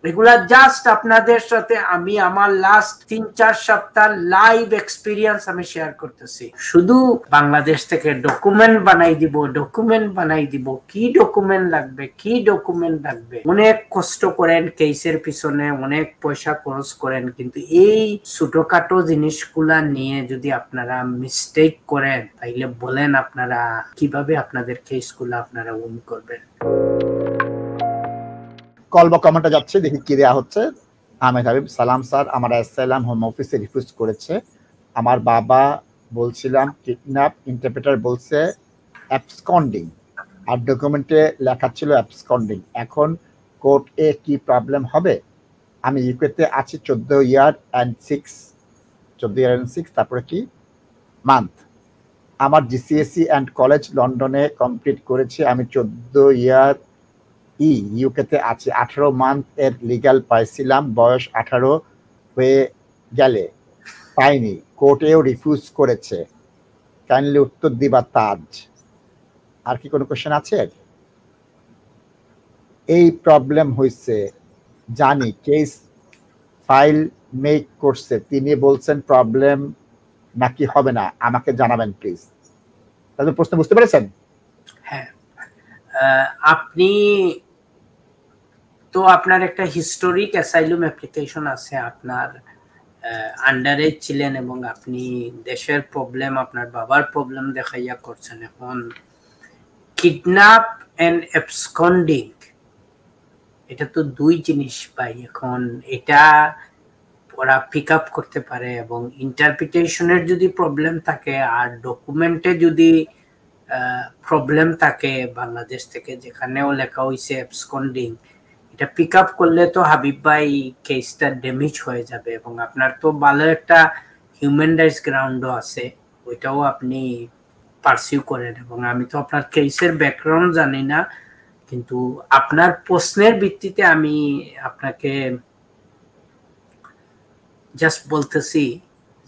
এগুলা জাস্ট আপনাদের সাথে আমি আমার লাস্ট 3-4 সপ্তাহ লাইভ এক্সপিরিয়েন্স আমি শেয়ার করতেছি। শুধু বাংলাদেশ থেকে ডকুমেন্ট বানাই দিব, কি ডকুমেন্ট লাগবে, অনেক কষ্ট করেন কেসের পিছনে, অনেক পয়সা খরচ করেন, কিন্তু এই ছোটখাটো জিনিসগুলা নিয়ে যদি আপনারা মিস্টেক করেন তাইলে বলেন আপনারা কিভাবে আপনাদের কেসগুলা আপনারা উইন করবেন। কল বা কমেন্টে যাচ্ছে, দেখি কি দেওয়া হচ্ছে। আহমেদ হাবিব, সালাম স্যার, আমার অ্যাসাইলাম হোম অফিসে রিফিউজ করেছে। আমার বাবা বলছিলাম কিডন্যাপ, ইন্টারপ্রেটার বলছে অ্যাবসকন্ডিং, আর ডকুমেন্টে লেখা ছিল অ্যাবসকন্ডিং। এখন কোর্ট এ কি প্রবলেম হবে? আমি ইউকেতে আছি 14 ইয়ার অ্যান্ড 6, তারপরে কি মান্থ। আমার জিসিএসসি অ্যান্ড কলেজ লন্ডনে কমপ্লিট করেছি। আমি 14 ইয়ার ইউকেতে আছি। 18 মান্থ এর লিগ্যাল পাইছিলাম, বয়স 18 হয়ে গেলে পাইনি, কোর্টেও রিফিউজ করেছে। কাইন্ডলি উত্তর দিবা তাজ। আর কি কোনো কোশ্চেন আছে? এই প্রবলেম হয়েছে জানি, কেস ফাইল মেক করছে, তিনি বলছেন প্রবলেম নাকি হবে না, আমাকে জানাবেন প্লিজ। তাহলে প্রশ্ন বুঝতে পেরেছেন? হ্যাঁ, আপনি তো আপনার একটা হিস্টোরিক অ্যাসাইলুম অ্যাপ্লিকেশন আছে, আপনার আন্ডারে ছিলেন এবং আপনি দেশের প্রবলেম, আপনার বাবার প্রবলেম দেখাইয়া করছেন। এখন কিডন্যাপ এন্ড অ্যাবসকন্ডিং এটা তো দুই জিনিস ভাই। এখন এটা ওরা পিক আপ করতে পারে, এবং ইন্টারপ্রিটেশনের যদি প্রবলেম থাকে আর ডকুমেন্টে যদি প্রবলেম থাকে বাংলাদেশ থেকে যেখানেও লেখা হয়েছে অ্যাবসকন্ডিং, এটা পিক আপ করলে তো হাবিব ভাই কেসটা ড্যামেজ হয়ে যাবে। এবং আপনার তো ভালো একটা হিউম্যান রাইটস গ্রাউন্ডও আছে, ওইটাও আপনি পারসিউ করেন। এবং আমি তো আপনার কেসের ব্যাকগ্রাউন্ড জানি না, কিন্তু আপনার প্রশ্নের ভিত্তিতে আমি আপনাকে জাস্ট বলতেছি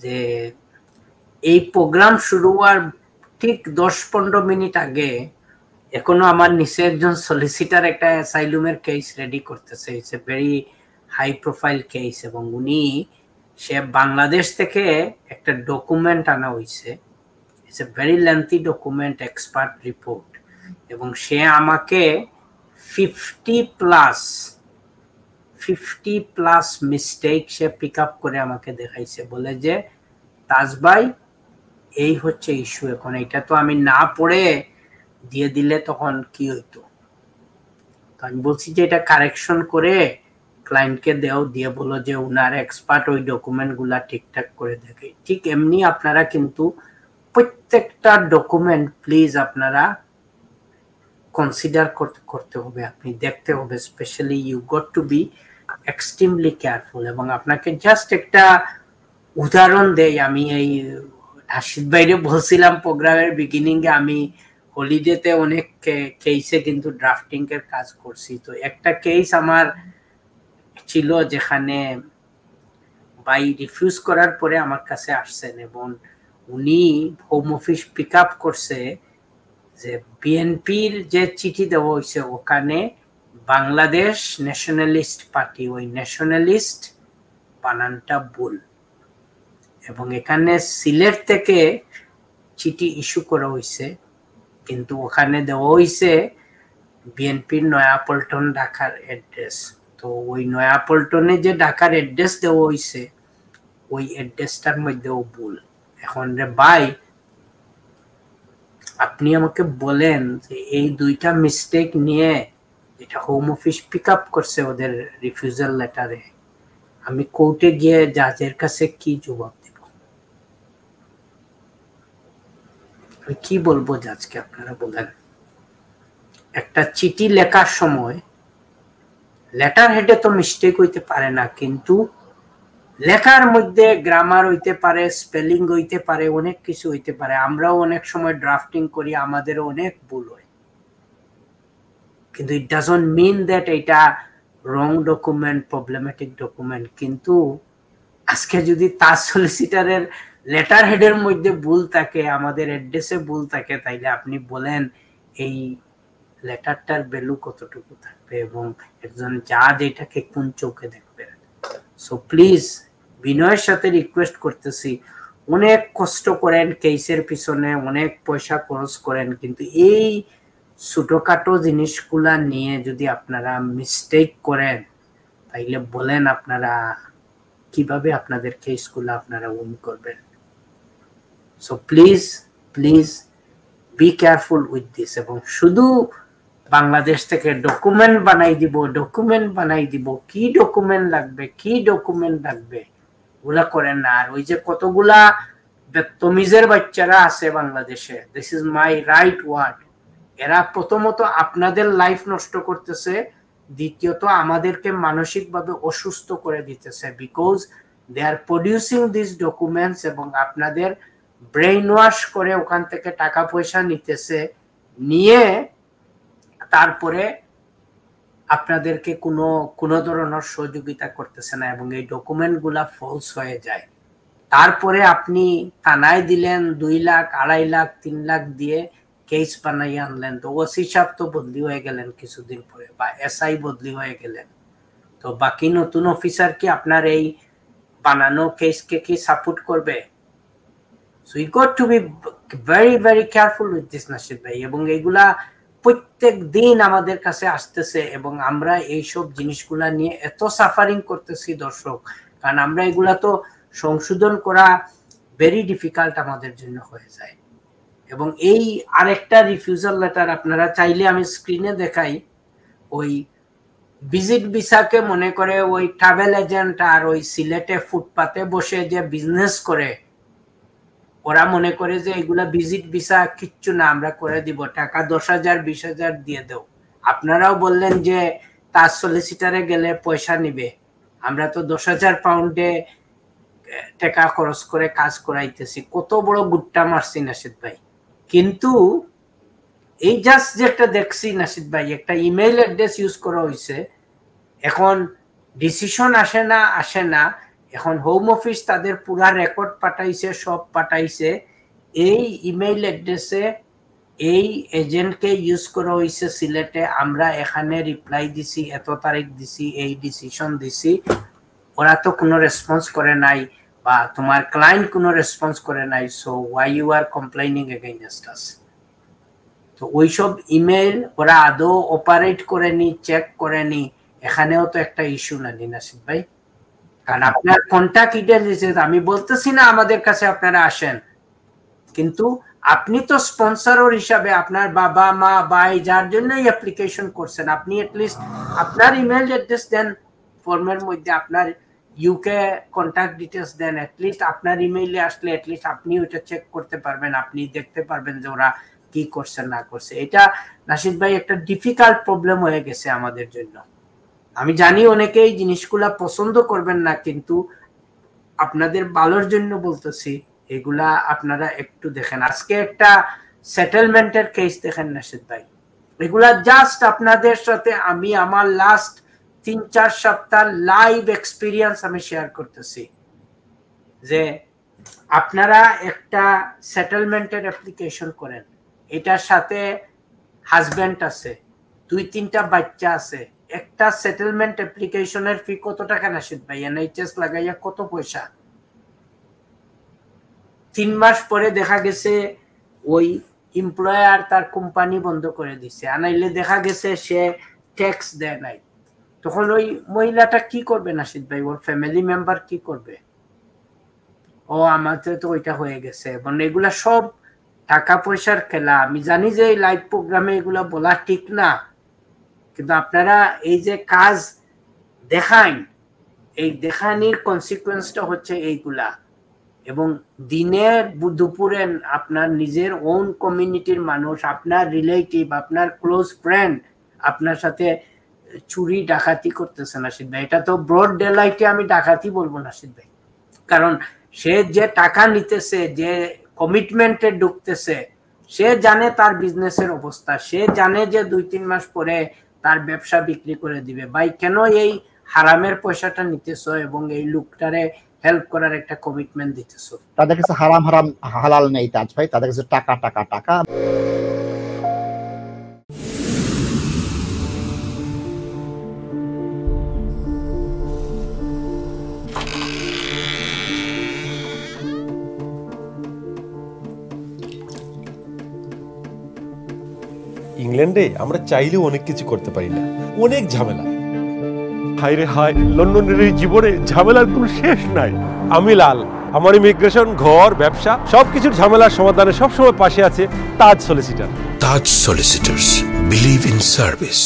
যে এই প্রোগ্রাম শুরু হওয়ার ঠিক 10-15 মিনিট আগে এখনো আমার নিচে একজন সলিসিটার একটা অ্যাসাইলুমের কেস রেডি করতেছে। It's a very high profile case, এবং সে বাংলাদেশ থেকে একটা ডকুমেন্ট আনা হয়েছে। It's a very lengthy document, expert report, এবং সে আমাকে 50 প্লাস মিস্টেক সে পিক আপ করে আমাকে দেখাইছে, বলে যে তাজ ভাই এই হচ্ছে ইস্যু। এখন এটা তো আমি না পড়ে দিয়ে দিলে তখন কি হইতো, তো আমি বলছি যে এটা কারেকশন করে ক্লায়েন্টকে দিয়ে বলো যে উনার এক্সপার্ট ওই ডকুমেন্ট গুলা ঠিকঠাক করে দেখে। ঠিক এমনি আপনারা কিন্তু প্রত্যেকটা ডকুমেন্ট প্লিজ আপনারা কনসিডার করতে হবে, আপনি দেখতে হবে। Specially you got to be extremely careful. এবং আপনাকে জাস্ট একটা উদাহরণ দেই, আমি এই রাশিদ ভাইরে বলছিলাম প্রোগ্রামের বিগিনিং এ, আমি হলিডেতে অনেক কেসে কিন্তু ড্রাফটিং এর কাজ করছি। তো একটা কেস আমার ছিল যেখানে ভাই রিফিউজ করার পরে আমার কাছে আসছেন, এবং উনি হোম অফিস পিক আপ করছে যে বিএনপির যে চিঠি দেওয়া হয়েছে ওখানে বাংলাদেশ ন্যাশনালিস্ট পার্টি, ওই ন্যাশনালিস্ট বানানটা ভুল, এবং এখানে সিলেট থেকে চিঠি ইস্যু করা হয়েছে, কিন্তু ওখানে দেওয়া হয়েছে বিএনপির নয়াপল্টন ঢাকার অ্যাড্রেস। তো ওই নয়াপল্টনে যে ঢাকার অ্যাড্রেস দেওয়া হয়েছে ওই অ্যাড্রেসটার মধ্যেও ভুল। এখন রে ভাই আপনি আমাকে বলেন যে এই দুইটা মিস্টেক নিয়ে এটা হোম অফিস পিক আপ করছে ওদের রিফিউজাল লেটারে, আমি কোর্টে গিয়ে জাজের কাছে কি জবাব দিব? আমি কি বলবো জাজকে? আপনারা বলেন। একটা চিঠি লেখার সময় লেটার হেডে তো মিস্টেক হইতে পারে না, কিন্তু লেখার মধ্যে গ্রামার হইতে পারে, স্পেলিং হইতে পারে, অনেক কিছু হইতে পারে। আমরাও অনেক সময় ড্রাফটিং করি, আমাদেরও অনেক ভুল হয়, কিন্তু ইট ডাজন্ট মিন দ্যাট এটা রং ডকুমেন্ট, প্রবলেমেটিক ডকুমেন্ট। কিন্তু আজকে যদি তার সলিসিটারের লেটার হেডের মধ্যে ভুল থাকে, আমাদের অ্যাড্রেসে ভুল থাকে, তাইলে আপনি বলেন এই লেটারটার ভ্যালু কতটুকু থাকবে এবং একজন জাজ এটাকে কোন চোখে দেখবেন। সো প্লিজ বিনয়ের সাথে রিকোয়েস্ট করতেছি, অনেক কষ্ট করেন কেসের পিছনে, অনেক পয়সা খরচ করেন, কিন্তু এই ছোটখাটো জিনিসগুলা নিয়ে যদি আপনারা মিস্টেক করেন তাইলে বলেন আপনারা কিভাবে আপনাদের কেসগুলো আপনারা উইন করবেন। So please please be careful with this. এবং শুধু বাংলাদেশ থেকে ডকুমেন্ট বানাই দিব, কি ডকুমেন্ট লাগবে ওগুলা করেন না। আর ওই যে কতগুলা তমিজের বাচ্চারা আছে বাংলাদেশে, this is my right word, এরা প্রথমত আপনাদের লাইফ নষ্ট করতেছে, দ্বিতীয়ত আমাদেরকে মানসিকভাবে অসুস্থ করে দিতেছে, because they are producing this documents এবং আপনাদের ব্রেইন ওয়াশ করে ওখান থেকে টাকা পয়সা নিতেছে, নিয়ে তারপরে আপনাদেরকে কোনো ধরনের সহযোগিতা করতেছে না এবং এই ডকুমেন্ট গুলা ফলস হয়ে যায়। তারপরে আপনি থানায় দিলেন 2 লাখ, 2.5 লাখ, 3 লাখ দিয়ে কেস বানাইয়া আনলেন, তো ওসি সাহেব তো বদলি হয়ে গেলেন কিছুদিন পরে, বা এসআই বদলি হয়ে গেলেন, তো বাকি নতুন অফিসার কি আপনার এই বানানো কেসকে কি সাপোর্ট করবে? So you got to be very very careful with this Nashid ভাই। এবং এইগুলা প্রত্যেক দিন আমাদের কাছে আসতেছে এবং আমরা এইসব জিনিসগুলা নিয়ে এত সাফারিং করতেছি দর্শক, কারণ আমরা এগুলা তো সংশোধন করা ভেরি ডিফিকাল্ট আমাদের জন্য হয়ে যায়। এবং এই আরেকটা রিফিউজাল লেটার আপনারা চাইলে আমি স্ক্রিনে দেখাই, ওই ভিজিট ভিসাকে মনে করে ওই ট্রাভেল এজেন্ট আর ওই সিলেটে ফুটপাতে বসে যে বিজনেস করে, ওরা মনে করে যে এগুলা ভিজিট ভিসা কিচ্ছু না, আমরা করে দিব, টাকা 10,000 20,000 দিয়ে দেও। আপনারাও বললেন যে তার সলিসিটারে গেলে পয়সা নিবে, আমরা তো 10,000 পাউন্ডে টাকা খরচ করে কাজ করাইতেছি, কত বড় গুট্টা মারছি নাশিদ ভাই। কিন্তু এই জাস্ট যেটা দেখছি নাশিদ ভাই, একটা ইমেইল অ্যাড্রেস ইউজ করা হয়েছে, এখন ডিসিশন আসে না, এখন হোম অফিস তাদের পুরা রেকর্ড পাঠাইছে, সব পাঠাইছে, এই ইমেইল অ্যাড্রেসে এই এজেন্টকে ইউজ করা হয়েছে সিলেটে, আমরা এখানে রিপ্লাই দিছি, এত তারিখ দিছি, এই ডিসিশন দিছি, ওরা তো কোনো রেসপন্স করে নাই, বা তোমার ক্লায়েন্ট কোনো রেসপন্স করে নাই, so why you are complaining against us. তো ওইসব ইমেইল ওরা আদৌ অপারেট করেনি, চেক করেনি, এখানেও তো একটা ইস্যু না নাসিদ ভাই। কারণ আপনার কন্টাক্ট ডিটেইলস, আমি বলতেছি না আমাদের কাছে আপনারা আসেন, কিন্তু আপনি তো স্পন্সর হিসাবে আপনার বাবা মা ভাই যার জন্যই অ্যাপ্লিকেশন করছেন, আপনি এটলিস্ট আপনার ইমেল অ্যাড্রেস দেন ফর্মের মধ্যে, আপনার ইউকে কন্টাক্ট ডিটেইলস দেন, এটলিস্ট আপনার ইমেইলে আসলে এটলিস্ট আপনি ওটা চেক করতে পারবেন, আপনি দেখতে পারবেন যে ওরা কি করছে না করছে। এটা নাশিদ ভাই একটা ডিফিকাল্ট প্রবলেম হয়ে গেছে আমাদের জন্য। আমি জানি অনেকে এই জিনিসগুলা পছন্দ করবেন না, কিন্তু আপনাদের ভালোর জন্য বলতেছি, এগুলা আপনারা একটু দেখেন। আজকে একটা সেটেলমেন্টের কেস দেখেন নাশিদ ভাই, এগুলা জাস্ট আপনাদের সাথে আমি আমার লাস্ট 3-4 সপ্তাহ লাইভ এক্সপিরিয়েন্স আমি শেয়ার করতেছি, যে আপনারা একটা সেটেলমেন্টের অ্যাপ্লিকেশন করেন, এটার সাথে হাজবেন্ড আছে, 2-3টা বাচ্চা আছে, একটা সেটেলমেন্ট অ্যাপ্লিকেশনের ফি কত টাকা নাশিদ ভাই? এনএইচএস লাগাইয়া কত পয়সা? 3 মাস পরে দেখা গেছে ওই এমপ্লয়ার তার কোম্পানি বন্ধ করে দিছে, আনাইলে দেখা গেছে সে ট্যাক্স দেয় নাই, তখন ওই মহিলাটা কি করবে নাশিদ ভাই? ওর ফ্যামিলি মেম্বার কি করবে? ও আমাদের তো ওইটা হয়ে গেছে। এবং এগুলা সব টাকা পয়সার খেলা। আমি জানি যে এই লাইভ প্রোগ্রামে এগুলা বলা ঠিক না, কিন্তু আপনারা এই যে কাজ দেখান, এই দেখানির কনসিকুয়েন্সটা হচ্ছে এইগুলা। এবং দিনে দুপুরে আপনার নিজের ওন কমিউনিটির মানুষ, আপনার রিলেটিভ, আপনার ক্লোজ ফ্রেন্ড আপনার সাথে চুরি ডাকাতি করতেছে নাশিদ ভাই। এটা তো ব্রড ডে লাইটে আমি ডাকাতি বলবো নাশিদ ভাই, কারণ সে যে টাকা নিতেছে, যে কমিটমেন্টে ঢুকতেছে, সে জানে তার বিজনেসের অবস্থা, সে জানে যে 2-3 মাস পরে তার ব্যবসা বিক্রি করে দিবে। ভাই কেন এই হারামের পয়সাটা নিতেছো এবং এই লোকটারে হেল্প করার একটা কমিটমেন্ট দিতেছো? তাদের কাছে হারাম হারাম হালাল নেই তাজ ভাই, তাদের কাছে টাকা টাকা টাকা। ইংল্যান্ডে আমরা চাইলেও অনেক কিছু করতে পারি না, অনেক ঝামেলা। হায় রে হায়, লন্ডনের এই জীবনে ঝামেলার কোনো শেষ নাই। আমি লাল, আমার ইমিগ্রেশন, ঘর, ব্যবসা সবকিছুর ঝামেলার সমাধানে সবসময় পাশে আছে Taj solicitor. Taj solicitors, believe in service.